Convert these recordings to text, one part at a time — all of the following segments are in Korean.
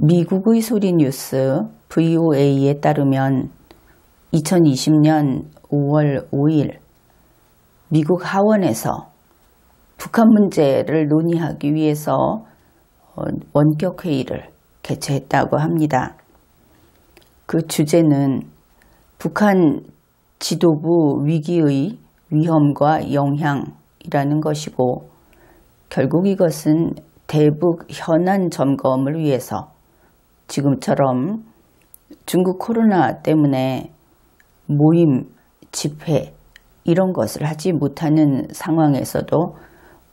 미국의 소리뉴스 VOA에 따르면 2020년 5월 5일 미국 하원에서 북한 문제를 논의하기 위해서 원격회의를 개최했다고 합니다. 그 주제는 북한 지도부 위기의 위험과 영향이라는 것이고, 결국 이것은 대북 현안 점검을 위해서 지금처럼 중국 코로나 때문에 모임, 집회 이런 것을 하지 못하는 상황에서도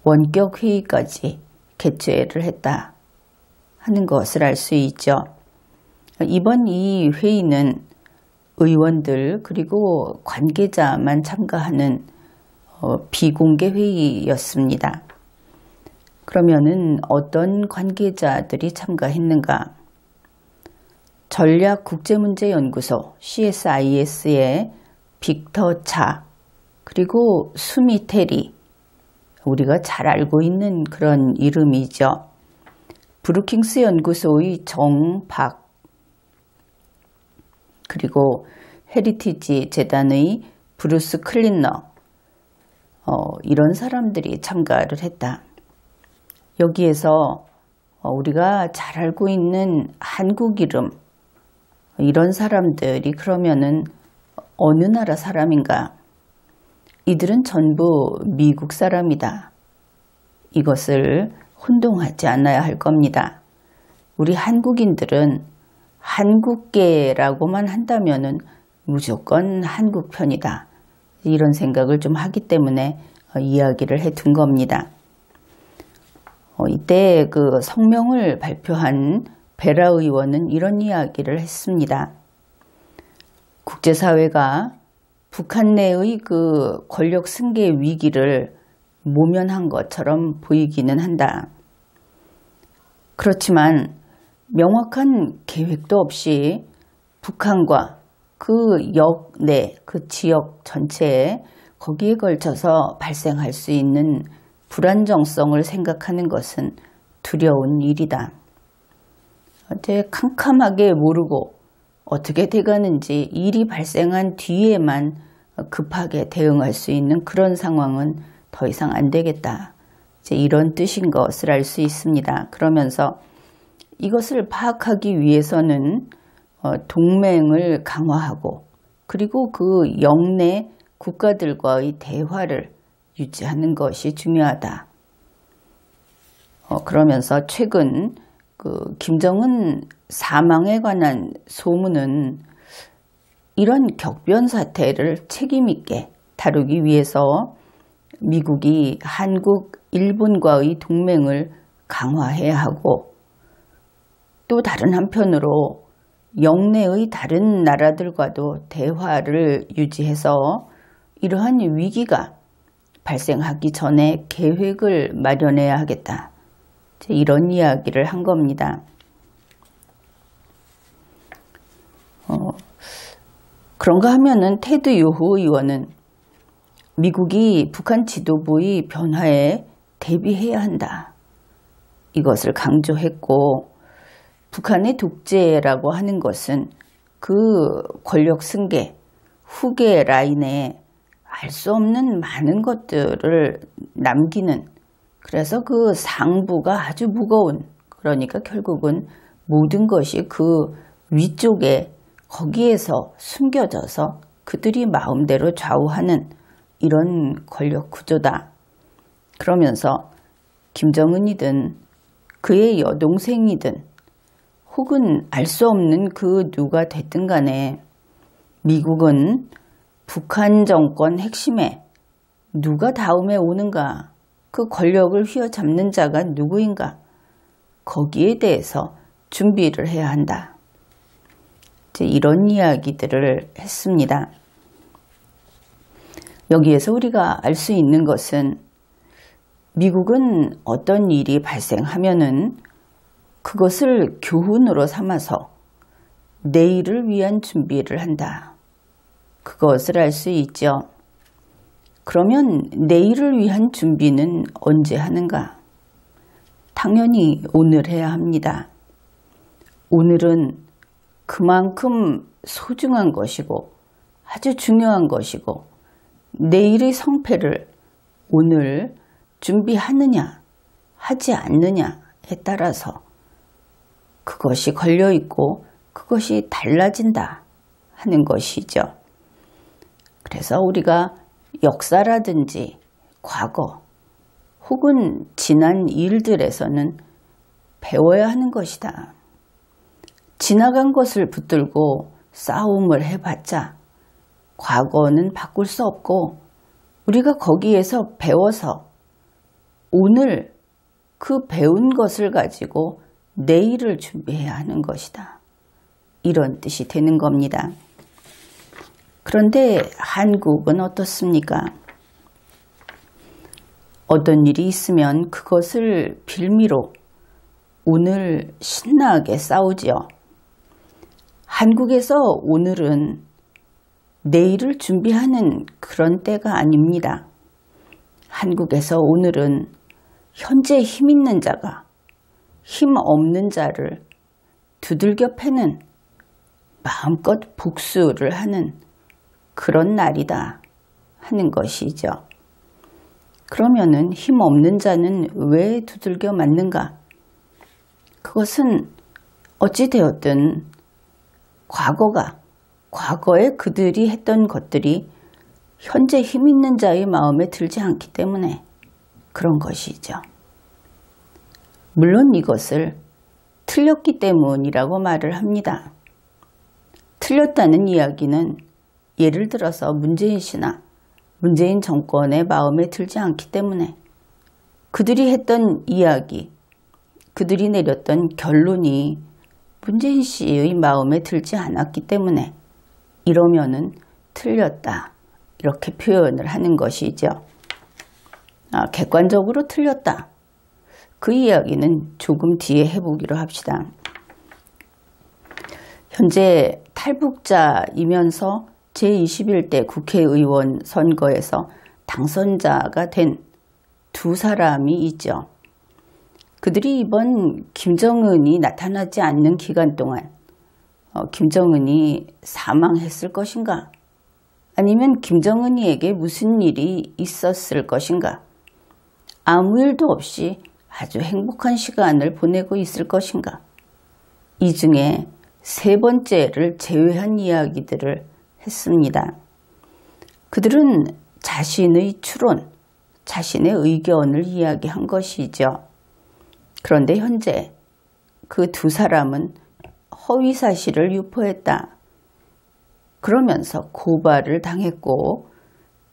원격 회의까지 개최를 했다 하는 것을 알 수 있죠. 이번 이 회의는 의원들 그리고 관계자만 참가하는 비공개 회의였습니다. 그러면은 어떤 관계자들이 참가했는가? 전략국제문제연구소 CSIS의 빅터 차, 그리고 수미 테리, 우리가 잘 알고 있는 그런 이름이죠. 브루킹스 연구소의 정박, 그리고 헤리티지 재단의 브루스 클린너, 이런 사람들이 참가를 했다. 여기에서 우리가 잘 알고 있는 한국 이름, 이런 사람들이 그러면은 어느 나라 사람인가? 이들은 전부 미국 사람이다. 이것을 혼동하지 않아야 할 겁니다. 우리 한국인들은 한국계라고만 한다면은 무조건 한국 편이다. 이런 생각을 좀 하기 때문에 이야기를 해둔 겁니다. 이때 그 성명을 발표한 베라 의원은 이런 이야기를 했습니다. 국제사회가 북한 내의 그 권력 승계 위기를 모면한 것처럼 보이기는 한다. 그렇지만 명확한 계획도 없이 북한과 그 역내, 그 지역 전체에 거기에 걸쳐서 발생할 수 있는 불안정성을 생각하는 것은 두려운 일이다. 어제 캄캄하게 모르고 어떻게 돼가는지 일이 발생한 뒤에만 급하게 대응할 수 있는 그런 상황은 더 이상 안 되겠다. 이제 이런 뜻인 것을 알 수 있습니다. 그러면서 이것을 파악하기 위해서는 동맹을 강화하고, 그리고 그 역내 국가들과의 대화를 유지하는 것이 중요하다. 그러면서 최근 그 김정은 사망에 관한 소문은 이런 격변 사태를 책임 있게 다루기 위해서 미국이 한국, 일본과의 동맹을 강화해야 하고, 또 다른 한편으로 역내의 다른 나라들과도 대화를 유지해서 이러한 위기가 발생하기 전에 계획을 마련해야 하겠다. 이런 이야기를 한 겁니다. 그런가 하면은 테드 요호 의원은 미국이 북한 지도부의 변화에 대비해야 한다. 이것을 강조했고, 북한의 독재라고 하는 것은 그 권력 승계, 후계 라인에 알 수 없는 많은 것들을 남기는, 그래서 그 상부가 아주 무거운, 그러니까 결국은 모든 것이 그 위쪽에 거기에서 숨겨져서 그들이 마음대로 좌우하는 이런 권력 구조다. 그러면서 김정은이든 그의 여동생이든 혹은 알 수 없는 그 누가 됐든 간에 미국은 북한 정권 핵심에 누가 다음에 오는가, 그 권력을 휘어잡는 자가 누구인가, 거기에 대해서 준비를 해야 한다. 이런 이야기들을 했습니다. 여기에서 우리가 알 수 있는 것은 미국은 어떤 일이 발생하면은 그것을 교훈으로 삼아서 내일을 위한 준비를 한다. 그것을 알 수 있죠. 그러면 내일을 위한 준비는 언제 하는가? 당연히 오늘 해야 합니다. 오늘은 그만큼 소중한 것이고 아주 중요한 것이고 내일의 성패를 오늘 준비하느냐 하지 않느냐에 따라서 그것이 걸려있고 그것이 달라진다 하는 것이죠. 그래서 우리가 역사라든지 과거 혹은 지난 일들에서는 배워야 하는 것이다. 지나간 것을 붙들고 싸움을 해봤자 과거는 바꿀 수 없고 우리가 거기에서 배워서 오늘 그 배운 것을 가지고 내일을 준비해야 하는 것이다. 이런 뜻이 되는 겁니다. 그런데 한국은 어떻습니까? 어떤 일이 있으면 그것을 빌미로 오늘 신나게 싸우지요. 한국에서 오늘은 내일을 준비하는 그런 때가 아닙니다. 한국에서 오늘은 현재 힘 있는 자가 힘 없는 자를 두들겨 패는 마음껏 복수를 하는 그런 날이다 하는 것이죠. 그러면은 힘 없는 자는 왜 두들겨 맞는가? 그것은 어찌되었든 과거에 그들이 했던 것들이 현재 힘 있는 자의 마음에 들지 않기 때문에 그런 것이죠. 물론 이것을 틀렸기 때문이라고 말을 합니다. 틀렸다는 이야기는 예를 들어서 문재인 씨나 문재인 정권의 마음에 들지 않기 때문에 그들이 했던 이야기, 그들이 내렸던 결론이 문재인 씨의 마음에 들지 않았기 때문에 이러면은 틀렸다 이렇게 표현을 하는 것이죠. 객관적으로 틀렸다. 그 이야기는 조금 뒤에 해보기로 합시다. 현재 탈북자이면서 제21대 국회의원 선거에서 당선자가 된 두 사람이 있죠. 그들이 이번 김정은이 나타나지 않는 기간 동안 김정은이 사망했을 것인가? 아니면 김정은이에게 무슨 일이 있었을 것인가? 아무 일도 없이 아주 행복한 시간을 보내고 있을 것인가? 이 중에 세 번째를 제외한 이야기들을 했습니다. 그들은 자신의 추론, 자신의 의견을 이야기한 것이죠. 그런데 현재 그 두 사람은 허위 사실을 유포했다. 그러면서 고발을 당했고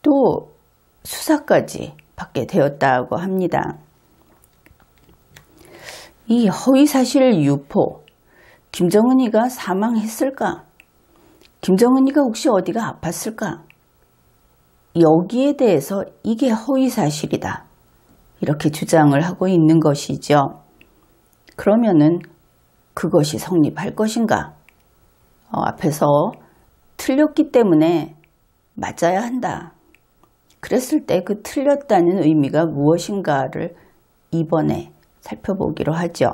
또 수사까지 받게 되었다고 합니다. 이 허위 사실 유포, 김정은이가 사망했을까? 김정은이가 혹시 어디가 아팠을까? 여기에 대해서 이게 허위 사실이다. 이렇게 주장을 하고 있는 것이죠. 그러면은 그것이 성립할 것인가? 앞에서 틀렸기 때문에 맞아야 한다. 그랬을 때 그 틀렸다는 의미가 무엇인가를 이번에 살펴보기로 하죠.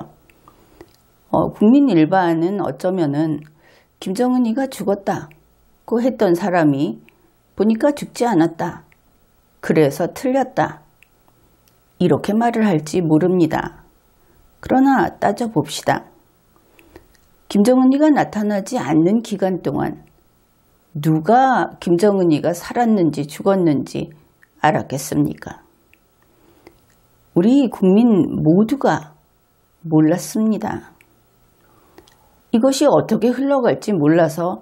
국민 일반은 어쩌면은 김정은이가 죽었다고 했던 사람이 보니까 죽지 않았다. 그래서 틀렸다. 이렇게 말을 할지 모릅니다. 그러나 따져봅시다. 김정은이가 나타나지 않는 기간 동안 누가 김정은이가 살았는지 죽었는지 알았겠습니까? 우리 국민 모두가 몰랐습니다. 이것이 어떻게 흘러갈지 몰라서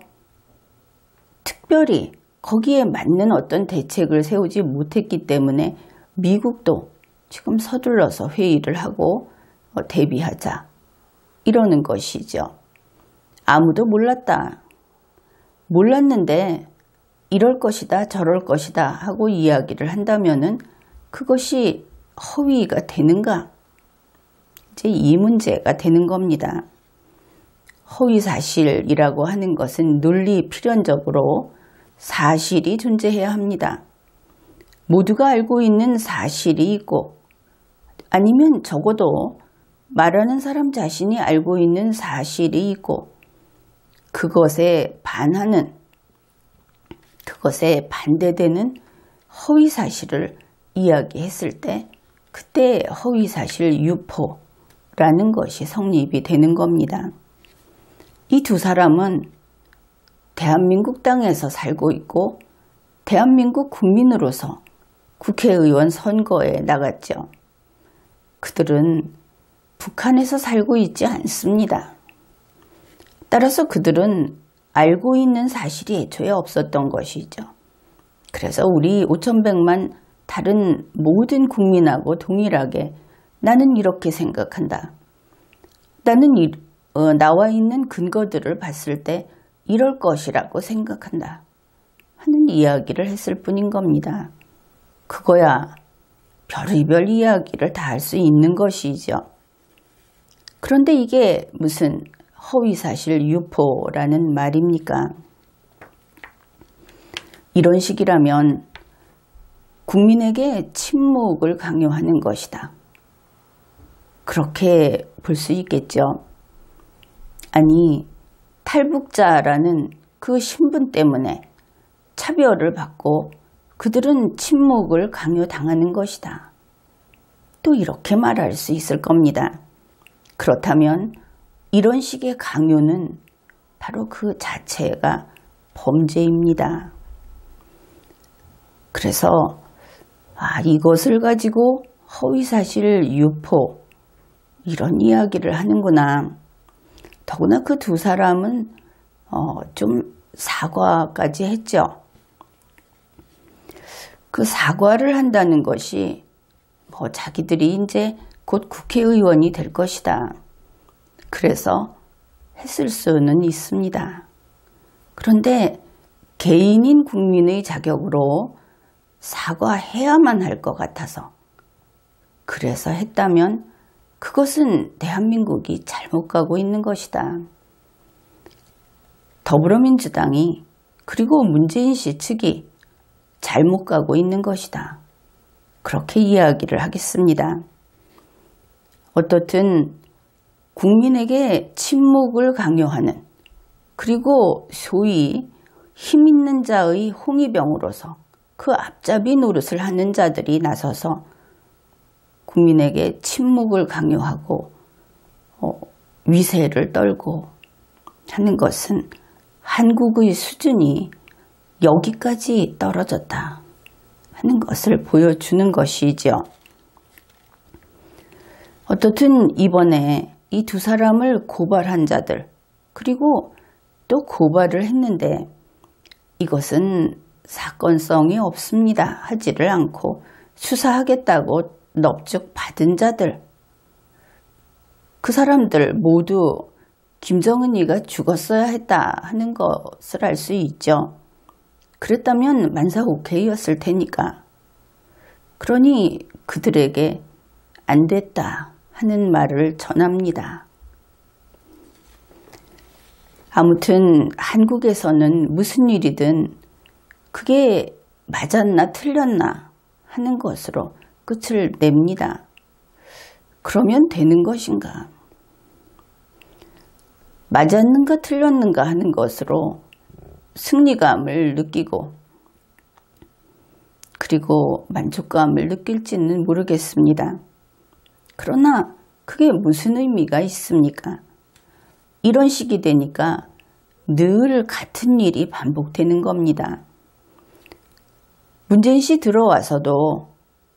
특별히 거기에 맞는 어떤 대책을 세우지 못했기 때문에 미국도 지금 서둘러서 회의를 하고 대비하자 이러는 것이죠. 아무도 몰랐다. 몰랐는데 이럴 것이다 저럴 것이다 하고 이야기를 한다면은 그것이 허위가 되는가? 이제 이 문제가 되는 겁니다. 허위 사실이라고 하는 것은 논리 필연적으로 사실이 존재해야 합니다. 모두가 알고 있는 사실이 있고 아니면 적어도 말하는 사람 자신이 알고 있는 사실이 있고 그것에 반하는, 그것에 반대되는 허위 사실을 이야기했을 때 그때 허위 사실 유포라는 것이 성립이 되는 겁니다. 이 두 사람은 대한민국 땅에서 살고 있고 대한민국 국민으로서 국회의원 선거에 나갔죠. 그들은 북한에서 살고 있지 않습니다. 따라서 그들은 알고 있는 사실이 애초에 없었던 것이죠. 그래서 우리 5,100만 다른 모든 국민하고 동일하게 나는 이렇게 생각한다. 나는 나와 있는 근거들을 봤을 때 이럴 것이라고 생각한다. 하는 이야기를 했을 뿐인 겁니다. 그거야 별의별 이야기를 다 할 수 있는 것이죠. 그런데 이게 무슨 허위사실 유포라는 말입니까? 이런 식이라면 국민에게 침묵을 강요하는 것이다. 그렇게 볼 수 있겠죠. 아니, 탈북자라는 그 신분 때문에 차별을 받고 그들은 침묵을 강요당하는 것이다. 또 이렇게 말할 수 있을 겁니다. 그렇다면 이런 식의 강요는 바로 그 자체가 범죄입니다. 그래서 이것을 가지고 허위사실 유포 이런 이야기를 하는구나. 더구나 그 두 사람은 좀 사과까지 했죠. 그 사과를 한다는 것이 자기들이 이제 곧 국회의원이 될 것이다. 그래서 했을 수는 있습니다. 그런데 개인인 국민의 자격으로 사과해야만 할 것 같아서 그래서 했다면 그것은 대한민국이 잘못 가고 있는 것이다. 더불어민주당이 그리고 문재인 씨 측이 잘못 가고 있는 것이다. 그렇게 이야기를 하겠습니다. 어떻든 국민에게 침묵을 강요하는 그리고 소위 힘 있는 자의 홍위병으로서 그 앞잡이 노릇을 하는 자들이 나서서 국민에게 침묵을 강요하고 위세를 떨고 하는 것은 한국의 수준이 여기까지 떨어졌다 하는 것을 보여주는 것이죠. 어떻든 이번에 이 두 사람을 고발한 자들 그리고 또 고발을 했는데 이것은 사건성이 없습니다 하지를 않고 수사하겠다고 넙죽 받은 자들 그 사람들 모두 김정은이가 죽었어야 했다 하는 것을 알 수 있죠. 그랬다면 만사 오케이였을 테니까. 그러니 그들에게 안 됐다 하는 말을 전합니다. 아무튼 한국에서는 무슨 일이든 그게 맞았나 틀렸나 하는 것으로 끝을 냅니다. 그러면 되는 것인가? 맞았는가 틀렸는가 하는 것으로 승리감을 느끼고 그리고 만족감을 느낄지는 모르겠습니다. 그러나 그게 무슨 의미가 있습니까? 이런 식이 되니까 늘 같은 일이 반복되는 겁니다. 문재인 씨 들어와서도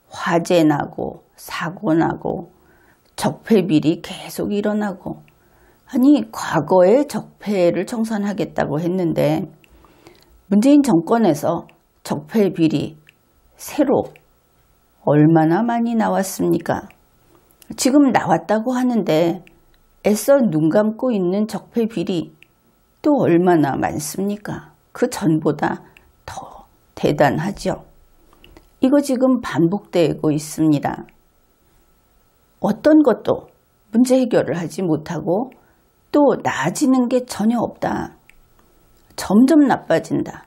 화재 나고 사고 나고 적폐비리 계속 일어나고 아니 과거에 적폐를 청산하겠다고 했는데 문재인 정권에서 적폐비리 새로 얼마나 많이 나왔습니까? 지금 나왔다고 하는데 애써 눈 감고 있는 적폐비리 또 얼마나 많습니까? 그 전보다 더 대단하죠. 이거 지금 반복되고 있습니다. 어떤 것도 문제 해결을 하지 못하고 또 나아지는 게 전혀 없다. 점점 나빠진다.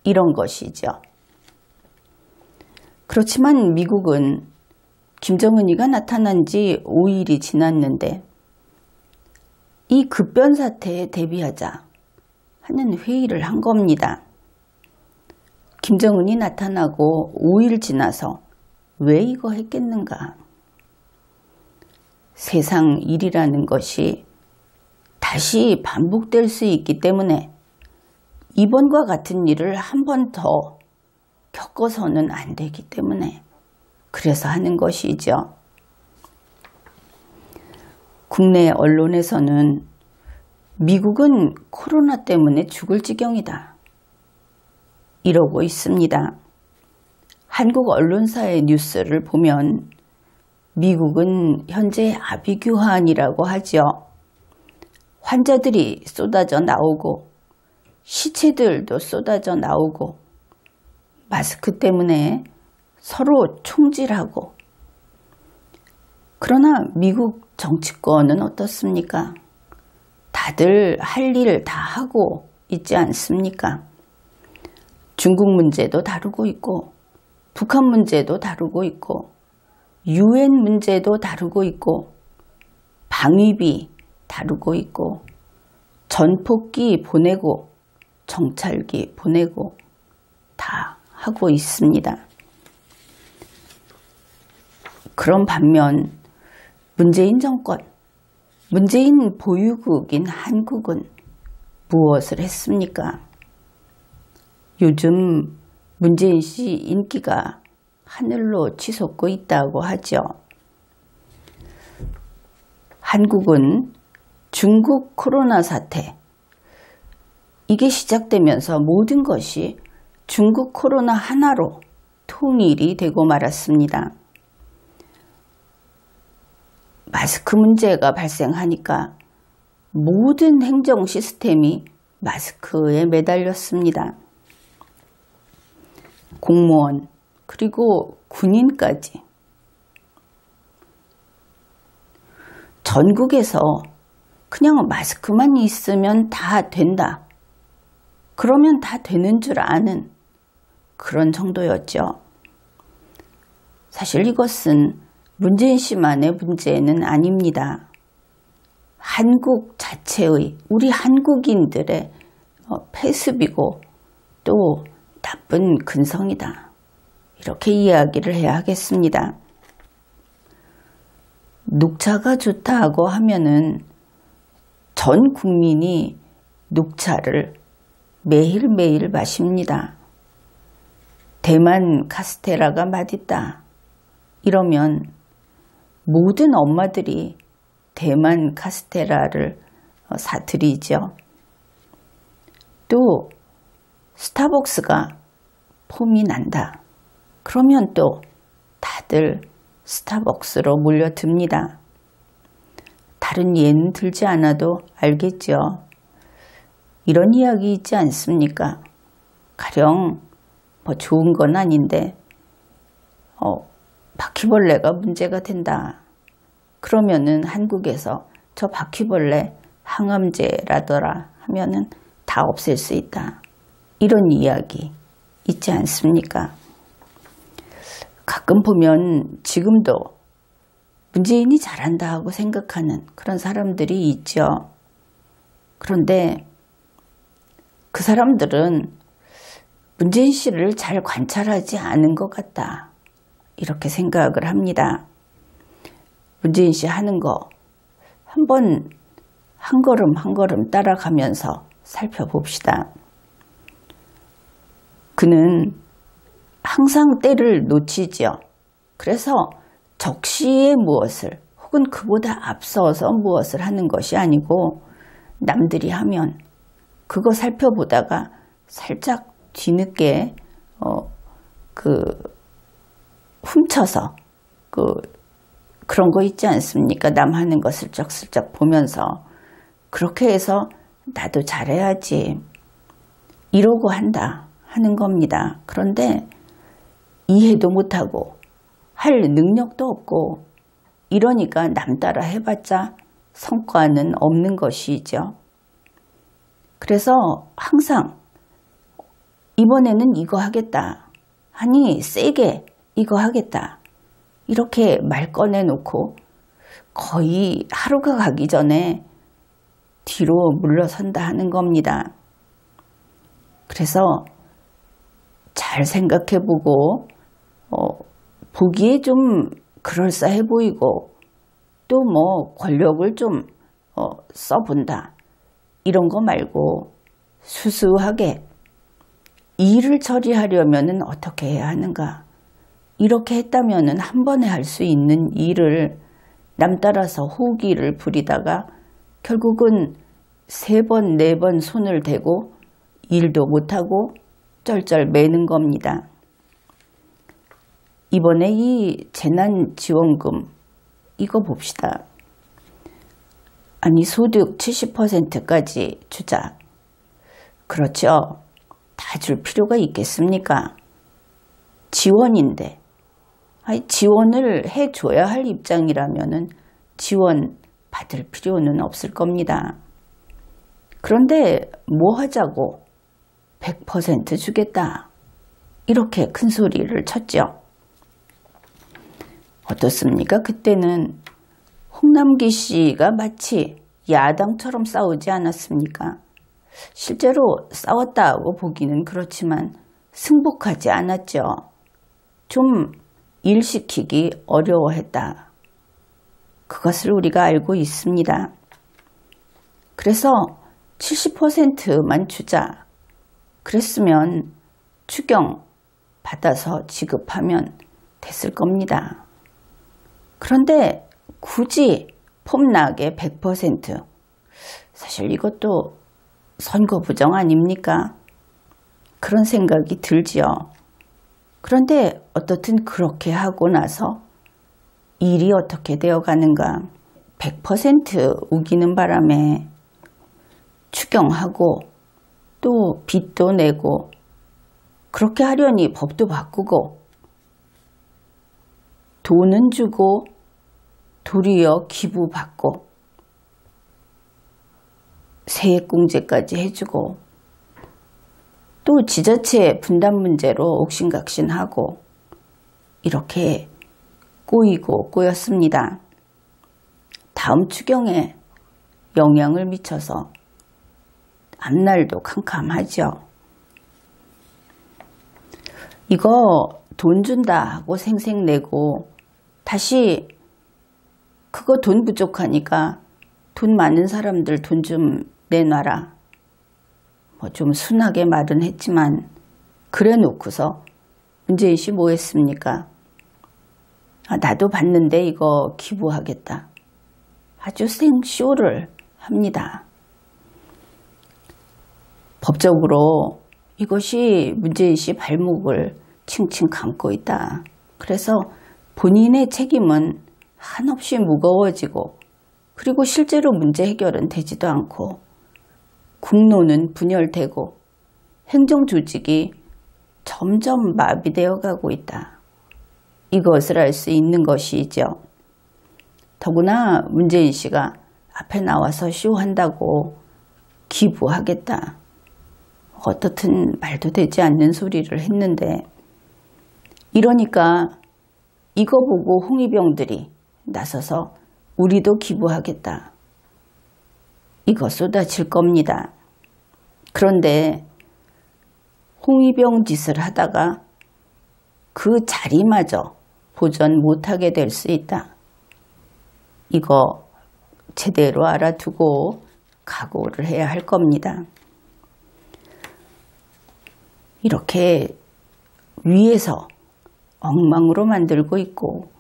이런 것이죠. 그렇지만 미국은 김정은이가 나타난 지 5일이 지났는데 이 급변 사태에 대비하자 하는 회의를 한 겁니다. 김정은이 나타나고 5일 지나서 왜 이거 했겠는가? 세상 일이라는 것이 다시 반복될 수 있기 때문에 이번과 같은 일을 한 번 더 겪어서는 안 되기 때문에 그래서 하는 것이죠. 국내 언론에서는 미국은 코로나 때문에 죽을 지경이다 이러고 있습니다. 한국 언론사의 뉴스를 보면 미국은 현재 아비규환이라고 하죠. 환자들이 쏟아져 나오고 시체들도 쏟아져 나오고 마스크 때문에 서로 총질하고. 그러나 미국 정치권은 어떻습니까? 다들 할 일 다 하고 있지 않습니까? 중국 문제도 다루고 있고 북한 문제도 다루고 있고 유엔 문제도 다루고 있고 방위비 다루고 있고 전폭기 보내고 정찰기 보내고 다 하고 있습니다. 그런 반면 문재인 정권, 문재인 보유국인 한국은 무엇을 했습니까? 요즘 문재인 씨 인기가 하늘로 치솟고 있다고 하죠. 한국은 중국 코로나 사태, 이게 시작되면서 모든 것이 중국 코로나 하나로 통일이 되고 말았습니다. 마스크 문제가 발생하니까 모든 행정 시스템이 마스크에 매달렸습니다. 공무원 그리고 군인까지 전국에서 그냥 마스크만 있으면 다 된다. 그러면 다 되는 줄 아는 그런 정도였죠. 사실 이것은 문재인 씨만의 문제는 아닙니다. 한국 자체의 우리 한국인들의 폐습이고 또 나쁜 근성이다. 이렇게 이야기를 해야 하겠습니다. 녹차가 좋다고 하면은 전 국민이 녹차를 매일매일 마십니다. 대만 카스테라가 맛있다. 이러면 모든 엄마들이 대만 카스테라를 사드리죠. 또 스타벅스가 폼이 난다. 그러면 또 다들 스타벅스로 몰려듭니다. 다른 예는 들지 않아도 알겠죠. 이런 이야기 있지 않습니까? 가령 뭐 좋은 건 아닌데 바퀴벌레가 문제가 된다. 그러면은 한국에서 저 바퀴벌레 항암제라더라 하면은 다 없앨 수 있다. 이런 이야기 있지 않습니까? 가끔 보면 지금도 문재인이 잘한다 하고 생각하는 그런 사람들이 있죠. 그런데 그 사람들은 문재인 씨를 잘 관찰하지 않은 것 같다. 이렇게 생각을 합니다. 문재인 씨 하는 거 한번 한 걸음 한 걸음 따라가면서 살펴봅시다. 그는 항상 때를 놓치죠. 그래서 적시에 무엇을 혹은 그보다 앞서서 무엇을 하는 것이 아니고 남들이 하면 그거 살펴보다가 살짝 뒤늦게 훔쳐서 그런 거 있지 않습니까? 남 하는 거 슬쩍슬쩍 보면서 그렇게 해서 나도 잘해야지 이러고 한다 하는 겁니다. 그런데 이해도 못하고 할 능력도 없고 이러니까 남 따라 해봤자 성과는 없는 것이죠. 그래서 항상 이번에는 이거 하겠다 하니 세게 이거 하겠다 이렇게 말 꺼내놓고 거의 하루가 가기 전에 뒤로 물러선다 하는 겁니다. 그래서 잘 생각해보고 보기에 좀 그럴싸해 보이고 또 뭐 권력을 좀 써본다 이런 거 말고 수수하게 일을 처리하려면 어떻게 해야 하는가, 이렇게 했다면 한 번에 할 수 있는 일을 남 따라서 호기를 부리다가 결국은 3번, 4번 손을 대고 일도 못하고 쩔쩔 매는 겁니다. 이번에 이 재난지원금 이거 봅시다. 아니 소득 70%까지 주자. 그렇죠. 다 줄 필요가 있겠습니까? 지원인데. 아니, 지원을 해줘야 할 입장이라면 지원 받을 필요는 없을 겁니다. 그런데 뭐 하자고 100% 주겠다 이렇게 큰 소리를 쳤죠. 어떻습니까? 그때는 홍남기 씨가 마치 야당처럼 싸우지 않았습니까? 실제로 싸웠다고 보기는 그렇지만 승복하지 않았죠. 좀 일시키기 어려워했다. 그것을 우리가 알고 있습니다. 그래서 70%만 주자. 그랬으면 추경 받아서 지급하면 됐을 겁니다. 그런데 굳이 폼나게 100%, 사실 이것도 선거 부정 아닙니까? 그런 생각이 들지요. 그런데 어떻든 그렇게 하고 나서 일이 어떻게 되어가는가, 100% 우기는 바람에 추경하고 또 빚도 내고 그렇게 하려니 법도 바꾸고 돈은 주고 도리어 기부받고 세액공제까지 해주고 또 지자체 분담 문제로 옥신각신하고 이렇게 꼬이고 꼬였습니다. 다음 추경에 영향을 미쳐서 앞날도 캄캄하죠. 이거 돈 준다 하고 생색내고 다시 그거 돈 부족하니까 돈 많은 사람들 돈 좀 내놔라. 뭐 좀 순하게 말은 했지만 그래 놓고서 문재인 씨 뭐 했습니까? 나도 봤는데 이거 기부하겠다. 아주 생쇼를 합니다. 법적으로 이것이 문재인 씨 발목을 칭칭 감고 있다. 그래서 본인의 책임은 한없이 무거워지고 그리고 실제로 문제 해결은 되지도 않고 국론은 분열되고 행정조직이 점점 마비되어 가고 있다. 이것을 알 수 있는 것이죠. 더구나 문재인 씨가 앞에 나와서 쇼한다고 기부하겠다. 어떻든 말도 되지 않는 소리를 했는데 이러니까 이거 보고 홍위병들이 나서서 우리도 기부하겠다. 이거 쏟아질 겁니다. 그런데 홍위병 짓을 하다가 그 자리마저 보전 못하게 될 수 있다. 이거 제대로 알아두고 각오를 해야 할 겁니다. 이렇게 위에서 엉망으로 만들고 있고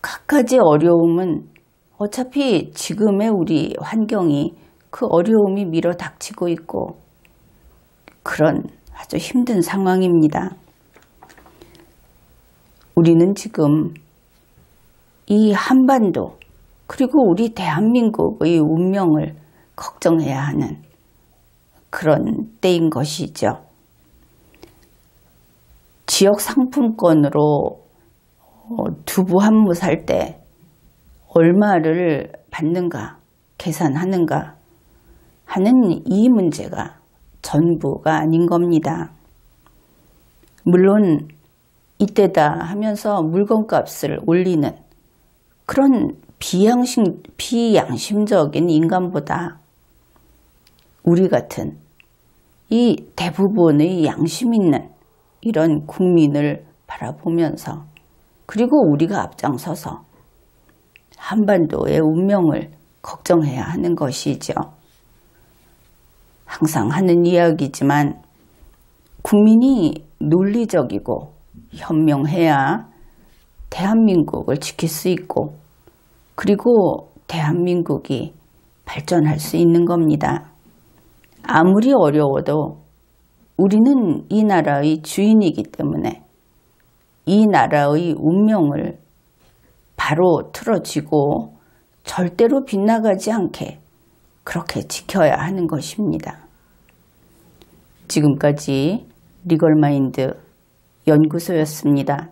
갖가지 어려움은 어차피 지금의 우리 환경이 그 어려움이 밀어 닥치고 있고 그런 아주 힘든 상황입니다. 우리는 지금 이 한반도 그리고 우리 대한민국의 운명을 걱정해야 하는 그런 때인 것이죠. 지역 상품권으로 두부 한 무 살 때 얼마를 받는가 계산하는가 하는 이 문제가 전부가 아닌 겁니다. 물론 이때다 하면서 물건값을 올리는 그런 비양심적인 인간보다 우리 같은 이 대부분의 양심 있는 이런 국민을 바라보면서 그리고 우리가 앞장서서 한반도의 운명을 걱정해야 하는 것이죠. 항상 하는 이야기지만 국민이 논리적이고 현명해야 대한민국을 지킬 수 있고 그리고 대한민국이 발전할 수 있는 겁니다. 아무리 어려워도 우리는 이 나라의 주인이기 때문에 이 나라의 운명을 바로 틀어지고 절대로 빗나가지 않게 그렇게 지켜야 하는 것입니다. 지금까지 리걸마인드 연구소였습니다.